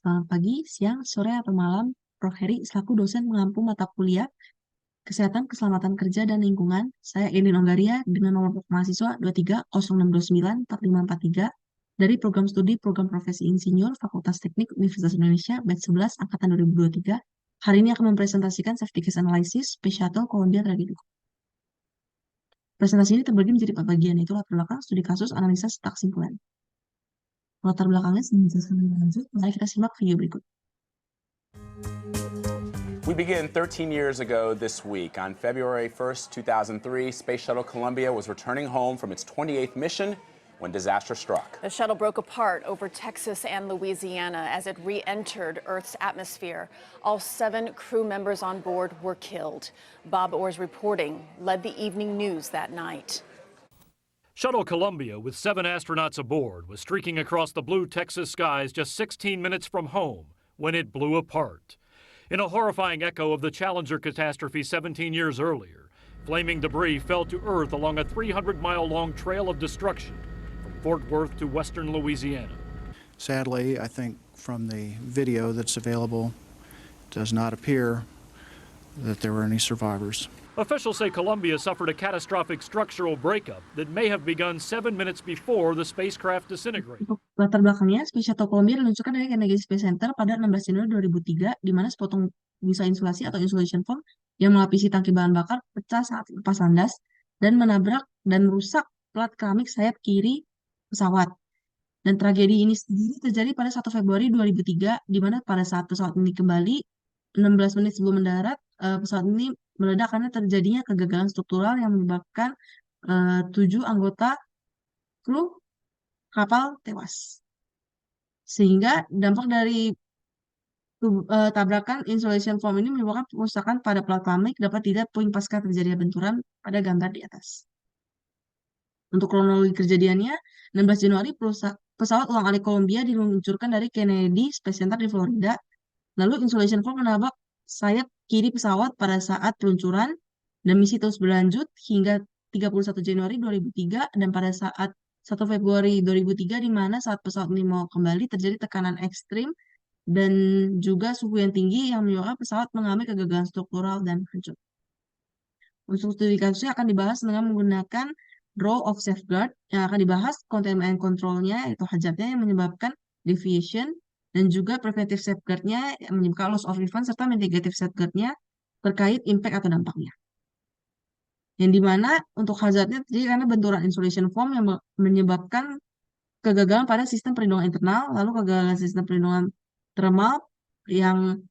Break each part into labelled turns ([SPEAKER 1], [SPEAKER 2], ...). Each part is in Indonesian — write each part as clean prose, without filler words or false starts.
[SPEAKER 1] Selamat pagi, siang, sore, atau malam. Prof. Heri selaku dosen mengampu mata kuliah Kesehatan, Keselamatan Kerja, dan Lingkungan. Saya Elin Onggaria dengan nomor mahasiswa 23 0629 4543 dari Program Studi Program Profesi Insinyur Fakultas Teknik Universitas Indonesia batch 11 angkatan 2023. Hari ini akan mempresentasikan Safety Case Analysis Space Shuttle Columbia Tragedy. Presentasi ini terbagi menjadi 4 bagian, yaitu latar belakang, studi kasus, analisa, serta kesimpulan. Latar belakangnya sebelum dijelaskan lebih lanjut, mari kita simak video berikut.
[SPEAKER 2] We begin 13 years ago this week. On February 1st, 2003, Space Shuttle Columbia was returning home from its 28th mission when disaster struck.
[SPEAKER 3] The shuttle broke apart over Texas and Louisiana as it re-entered Earth's atmosphere. All 7 crew members on board were killed. Bob Orr's reporting led the evening news that night.
[SPEAKER 4] Shuttle Columbia, with 7 astronauts aboard, was streaking across the blue Texas skies just 16 minutes from home when it blew apart. In a horrifying echo of the Challenger catastrophe 17 years earlier, flaming debris fell to Earth along a 300-mile-long trail of destruction from Fort Worth to western Louisiana.
[SPEAKER 5] Sadly, I think from the video that's available, it does not appear that there were any survivors.
[SPEAKER 4] Officials say Columbia suffered a catastrophic structural breakup that may have begun 7 minutes before the spacecraft disintegrated.
[SPEAKER 1] Untuk latar belakangnya, Space Shuttle Columbia diluncurkan dari Kennedy Space Center pada 16 Januari 2003, di mana sepotong busa insulasi atau insulation foam yang melapisi tangki bahan bakar pecah saat lepas landas dan menabrak dan merusak plat keramik sayap kiri pesawat. Dan tragedi ini sendiri terjadi pada 1 Februari 2003, di mana pada saat pesawat ini kembali 16 menit sebelum mendarat, pesawat ini meledak karena terjadinya kegagalan struktural yang menyebabkan 7 anggota kru kapal tewas. Sehingga dampak dari tabrakan insulation foam ini menyebabkan kerusakan pada plat keramik dapat tidak puing pasca terjadinya benturan pada gambar di atas. Untuk kronologi kejadiannya, 16 Januari pesawat ulang-alik Columbia diluncurkan dari Kennedy Space Center di Florida. Lalu insulation foam menabrak sayap kiri pesawat pada saat peluncuran dan misi terus berlanjut hingga 31 Januari 2003 dan pada saat 1 Februari 2003 di mana saat pesawat ini mau kembali terjadi tekanan ekstrim dan juga suhu yang tinggi yang menyebabkan pesawat mengalami kegagalan struktural dan hancur. Untuk studi kasusnya akan dibahas dengan menggunakan role of safeguard yang akan dibahas containment and control-nya, yaitu hazardnya yang menyebabkan deviation, dan juga preventive safeguard-nya yang menyebabkan loss of event, serta mitigative safeguard-nya terkait impact atau dampaknya. Yang dimana untuk hazardnya terjadi karena benturan insulation foam yang menyebabkan kegagalan pada sistem perlindungan internal, lalu kegagalan sistem perlindungan thermal yang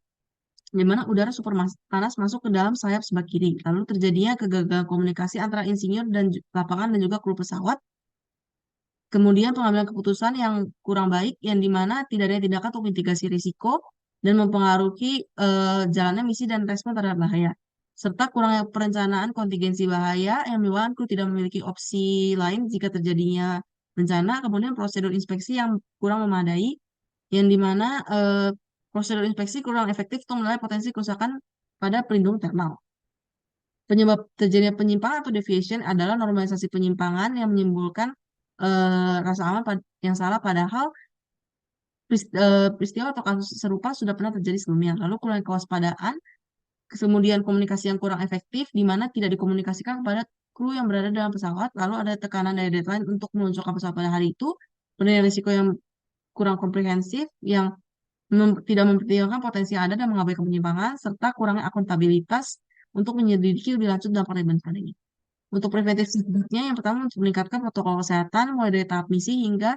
[SPEAKER 1] dimana udara super panas masuk ke dalam sayap sebelah kiri. Lalu terjadinya kegagalan komunikasi antara insinyur dan lapangan dan juga kru pesawat. Kemudian pengambilan keputusan yang kurang baik, yang dimana tidak ada tindakan untuk mitigasi risiko dan mempengaruhi jalannya misi dan respon terhadap bahaya. Serta kurangnya perencanaan kontingensi bahaya yang menyebabkan kru tidak memiliki opsi lain jika terjadinya bencana. Kemudian prosedur inspeksi yang kurang memadai, yang dimana prosedur inspeksi kurang efektif untuk menilai potensi kerusakan pada pelindung thermal. Penyebab terjadinya penyimpangan atau deviation adalah normalisasi penyimpangan yang menimbulkan rasa aman yang salah, padahal peristiwa atau kasus serupa sudah pernah terjadi sebelumnya. Lalu kurang kewaspadaan, kemudian komunikasi yang kurang efektif, di mana tidak dikomunikasikan kepada kru yang berada dalam pesawat, lalu ada tekanan dari deadline untuk meluncurkan pesawat pada hari itu, penilaian risiko yang kurang komprehensif, yang tidak mempertimbangkan potensi yang ada dan mengabaikan penyimpangan, serta kurangnya akuntabilitas untuk menyelidiki lebih lanjut dampak dari benturan ini. Untuk preventif safeguard-nya, yang pertama untuk meningkatkan protokol kesehatan mulai dari tahap misi hingga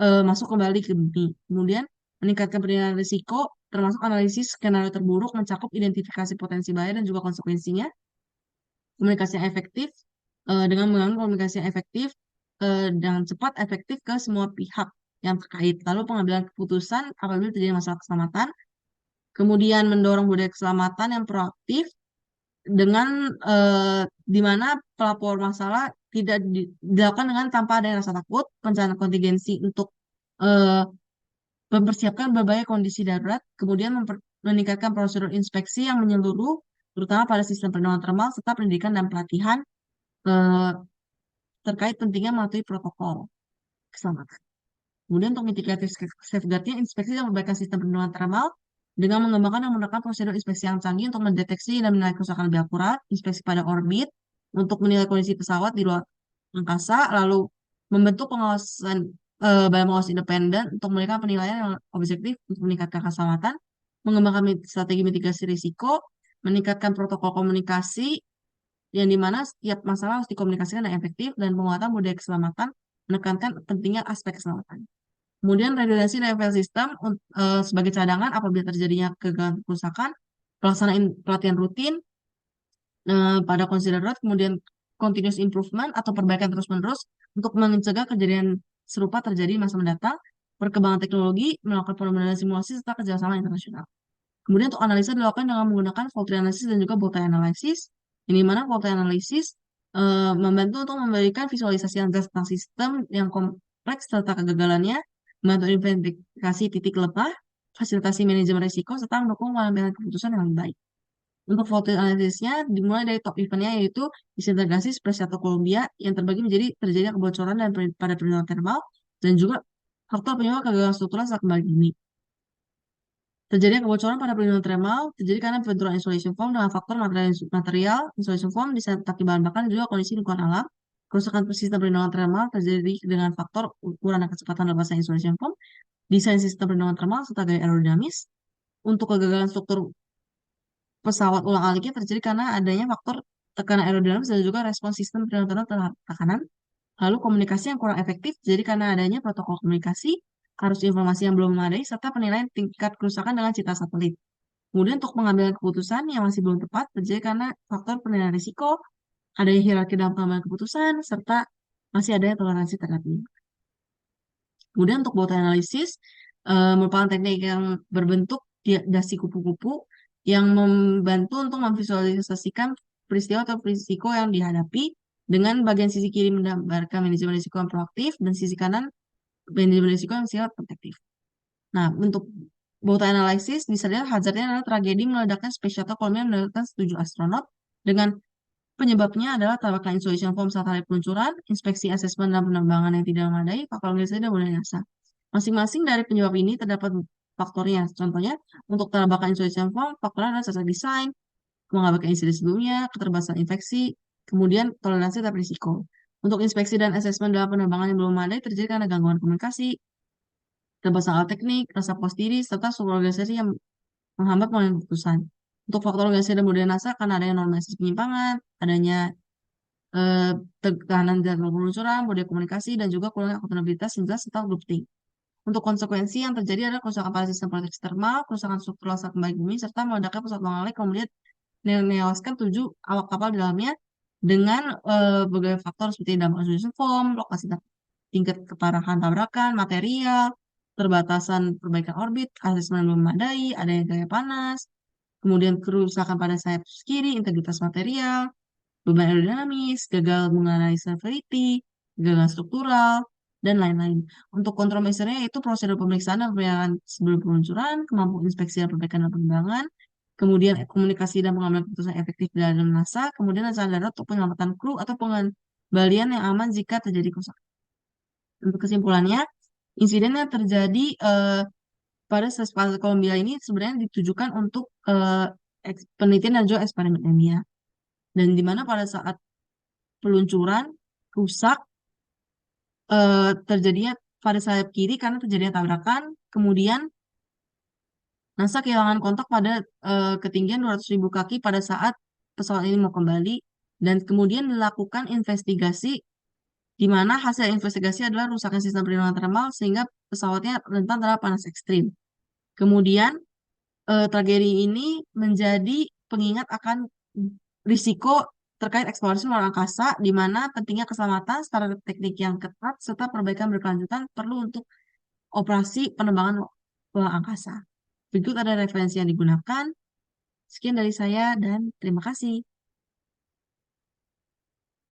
[SPEAKER 1] masuk kembali ke bumi. Kemudian meningkatkan penilaian risiko, termasuk analisis skenario terburuk, mencakup identifikasi potensi bahaya dan juga konsekuensinya. Komunikasi yang efektif, dengan menggunakan komunikasi yang efektif dan cepat efektif ke semua pihak yang terkait. Lalu pengambilan keputusan apabila terjadi masalah keselamatan. Kemudian mendorong budaya keselamatan yang proaktif, dengan di mana pelapor masalah tidak dilakukan dengan tanpa ada rasa takut, perencanaan kontingensi untuk mempersiapkan berbagai kondisi darurat, kemudian meningkatkan prosedur inspeksi yang menyeluruh, terutama pada sistem perlindungan thermal, serta pendidikan dan pelatihan terkait pentingnya mematuhi protokol keselamatan. Kemudian untuk mitigatif safeguard-nya, inspeksi dan perbaikan sistem perlindungan thermal dengan mengembangkan dan menggunakan prosedur inspeksi yang canggih untuk mendeteksi dan menilai kerusakan lebih akurat, inspeksi pada orbit untuk menilai kondisi pesawat di luar angkasa, lalu membentuk badan pengawas independen untuk memberikan penilaian yang objektif untuk meningkatkan keselamatan, mengembangkan strategi mitigasi risiko, meningkatkan protokol komunikasi yang dimana setiap masalah harus dikomunikasikan dengan efektif, dan penguatan budaya keselamatan, menekankan pentingnya aspek keselamatan. Kemudian redundansi dan file system sebagai cadangan apabila terjadinya kegagalan kerusakan, pelaksanaan pelatihan rutin pada consider road, kemudian continuous improvement atau perbaikan terus-menerus untuk mencegah kejadian serupa terjadi di masa mendatang, perkembangan teknologi, melakukan penelitian simulasi, serta kerjasama internasional. Kemudian untuk analisa dilakukan dengan menggunakan fault analysis dan juga voltage analysis, ini mana voltage analysis membantu untuk memberikan visualisasi yang jelas tentang sistem yang kompleks serta kegagalannya, membantu identifikasi titik lemah, fasilitasi manajemen risiko, serta mendukung pengambilan keputusan yang lebih baik. Untuk voltage analysisnya dimulai dari top eventnya, yaitu disintegrasi Space Shuttle Columbia yang terbagi menjadi terjadinya kebocoran dan pada perlindungan thermal, dan juga faktor penyebab kegagalan struktural saat kembali bumi. Terjadinya kebocoran pada perlindungan thermal terjadi karena benturan insulation foam dengan faktor material insulation foam disertai bahan bakar dan juga kondisi lingkungan alam. Kerusakan sistem perlindungan thermal terjadi dengan faktor ukuran dan kecepatan lepasnya insulation foam, desain sistem perlindungan thermal, serta gaya aerodinamis. Untuk kegagalan struktur pesawat ulang-aliknya terjadi karena adanya faktor tekanan aerodinamis dan juga respons sistem perlindungan thermal terhadap tekanan. Lalu komunikasi yang kurang efektif jadi karena adanya protokol komunikasi, arus informasi yang belum memadai, serta penilaian tingkat kerusakan dengan citra satelit. Kemudian untuk pengambilan keputusan yang masih belum tepat terjadi karena faktor penilaian risiko, adanya hierarki dalam pengambilan keputusan, serta masih adanya toleransi terhadap ini. Kemudian untuk voltage analysis merupakan teknik yang berbentuk dasi kupu-kupu yang membantu untuk memvisualisasikan peristiwa atau risiko yang dihadapi, dengan bagian sisi kiri menggambarkan manajemen risiko yang proaktif dan sisi kanan manajemen risiko yang bersifat protektif. Nah, untuk voltage analysis bisa dilihat hazardnya adalah tragedi meledaknya Space Shuttle Columbia meledakkan 7 astronot dengan penyebabnya adalah tabrakan insulation foam saat hari peluncuran, inspeksi asesmen dan penerbangan yang tidak memadai, faktor organisasi dan budaya NASA. Masing-masing dari penyebab ini terdapat faktornya. Contohnya, untuk tabrakan insulation foam, faktornya adalah cacat desain, mengabaikan insiden sebelumnya, keterbatasan infeksi, kemudian toleransi terhadap risiko. Untuk inspeksi dan asesmen dalam penerbangan yang belum memadai terjadi karena gangguan komunikasi, keterbatasan alat teknik, rasa puas diri, serta struktur organisasi yang menghambat pengambilan keputusan. Untuk faktor organisasi dan budaya NASA, karena adanya normalisasi penyimpangan, adanya tekanan jadwal peluncuran, budaya komunikasi, dan juga kurangnya akuntabilitas yang jelas serta grouping. Untuk konsekuensi yang terjadi adalah kerusakan pada sistem proteksi thermal, kerusakan struktural saat kembali bumi, serta meledaknya pesawat ulang-alik, kemudian menewaskan 7 awak kapal di dalamnya dengan berbagai faktor seperti dampak insulation foam, lokasi tingkat keparahan tabrakan, material, terbatasan perbaikan orbit, asesmen belum memadai, adanya gaya panas, kemudian kerusakan pada sayap kiri, integritas material, beban aerodinamis, gagal menganalisa severity, gagal struktural, dan lain-lain. Untuk kontroversinya yaitu prosedur pemeriksaan dan pemeriksaan sebelum peluncuran, kemampuan inspeksi dan perbaikan dan pengembangan, kemudian komunikasi dan pengambilan keputusan efektif di dalam NASA, kemudian rencana darurat untuk penyelamatan kru atau pengembalian yang aman jika terjadi kerusakan. Untuk kesimpulannya, insiden yang terjadi pada Space Columbia ini sebenarnya ditujukan untuk penelitian dan juga eksperimen ilmiah. Dan di mana pada saat peluncuran rusak terjadinya pada sayap kiri karena terjadinya tabrakan, kemudian NASA kehilangan kontak pada ketinggian 200.000 kaki pada saat pesawat ini mau kembali, dan kemudian dilakukan investigasi di mana hasil investigasi adalah rusaknya sistem perlindungan thermal sehingga pesawatnya rentan terhadap panas ekstrim. Kemudian tragedi ini menjadi pengingat akan risiko terkait eksplorasi luar angkasa, di mana pentingnya keselamatan, standar teknik yang ketat, serta perbaikan berkelanjutan perlu untuk operasi penerbangan luar angkasa. Berikut ada referensi yang digunakan. Sekian dari saya dan terima kasih.